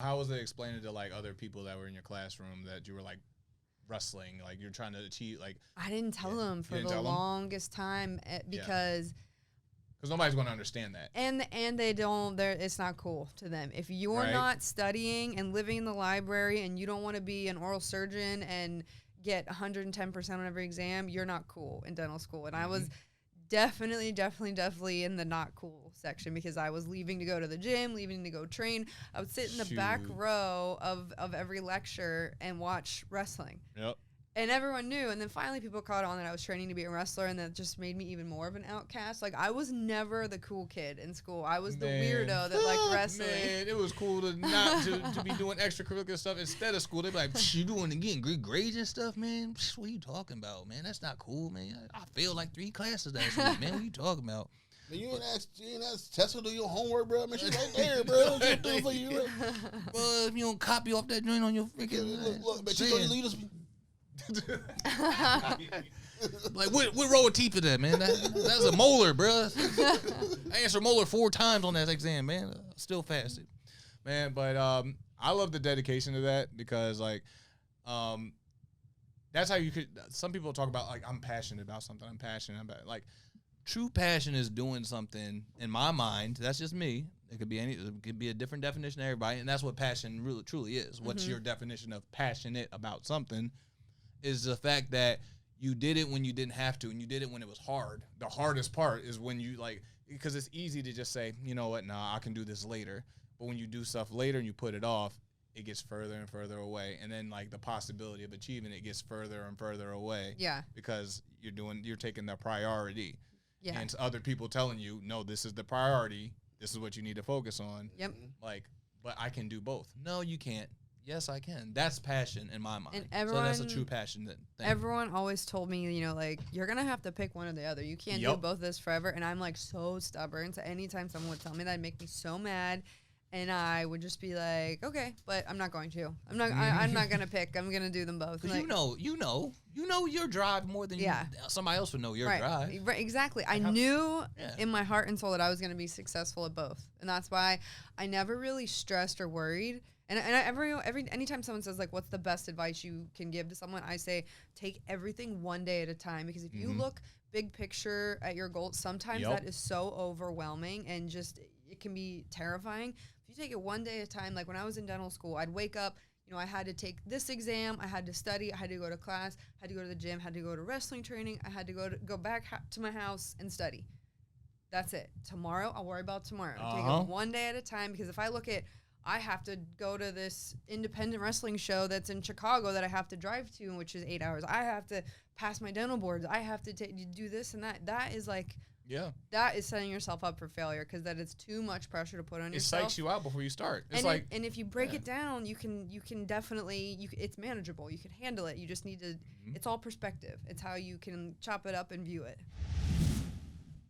How was it explaining to like other people that were in your classroom that you were like wrestling, like you're trying to achieve, like I didn't tell them for the longest time because nobody's going to understand that, and they don't. It's not cool to them if you're not studying and living in the library and you don't want to be an oral surgeon and get 110% on every exam. You're not cool in dental school, and I was definitely in the not cool section because I was leaving to go to the gym, leaving to go train. I would sit in the back row of every lecture and watch wrestling. Yep. And everyone knew. And then finally people caught on that I was training to be a wrestler, and that just made me even more of an outcast. Like, I was never the cool kid in school. I was the weirdo that liked wrestling. Man, it was cool to not to be doing extracurricular stuff instead of school. They'd be like, you getting good grades and stuff, man? What are you talking about, man? That's not cool, man. I failed like 3 classes that week, man. What are you talking about? Man, you ain't ask Tessa to do your homework, bro. Man, she's right there, bro. She'll do it for you, bro. Well, if you don't copy off that joint on your freaking... Look, man, she told you to lead us... Like what row of teeth is that, man? That's a molar, bro. I answered molar 4 times on that exam, man. Still fasted, man. But I love the dedication to that because like that's how you could. Some people talk about like I'm passionate about something. I'm passionate about like true passion is doing something. In my mind, that's just me. It could be it could be a different definition to everybody, and that's what passion really truly is. What's your definition of passionate about something? Is the fact that you did it when you didn't have to, and you did it when it was hard. The hardest part is when you, like, because it's easy to just say, you know what, nah, I can do this later. But when you do stuff later and you put it off, it gets further and further away. And then, like, the possibility of achieving it gets further and further away. Yeah. Because you're taking the priority. Yeah. And it's other people telling you, no, this is the priority. This is what you need to focus on. Yep. Like, but I can do both. No, you can't. Yes, I can. That's passion in my mind. And everyone, so that's a true passion thing. Everyone always told me, you know, like, you're going to have to pick one or the other. You can't do both of this forever. And I'm, like, so stubborn. So anytime someone would tell me that, it'd make me so mad. And I would just be like, okay, but I'm not going to. I'm not going to pick. I'm going to do them both. Like, you know your drive more than somebody else would know your drive. Right, exactly. I knew in my heart and soul that I was going to be successful at both. And that's why I never really stressed or worried. And anytime someone says, like, what's the best advice you can give to someone, I say, take everything one day at a time. Because if you look big picture at your goals, sometimes that is so overwhelming and just it can be terrifying. If you take it one day at a time, like when I was in dental school, I'd wake up, you know, I had to take this exam, I had to study, I had to go to class, I had to go to the gym, had to go to wrestling training, I had to go back to my house and study. That's it. Tomorrow, I'll worry about tomorrow. Take it one day at a time, because if I look at, I have to go to this independent wrestling show that's in Chicago that I have to drive to, which is 8 hours. I have to pass my dental boards. I have to do this and that. That is like, that is setting yourself up for failure, because that is too much pressure to put on yourself. It psychs you out before you start. It's and if you break it down, you can definitely, it's manageable. You can handle it. You just need to, it's all perspective. It's how you can chop it up and view it.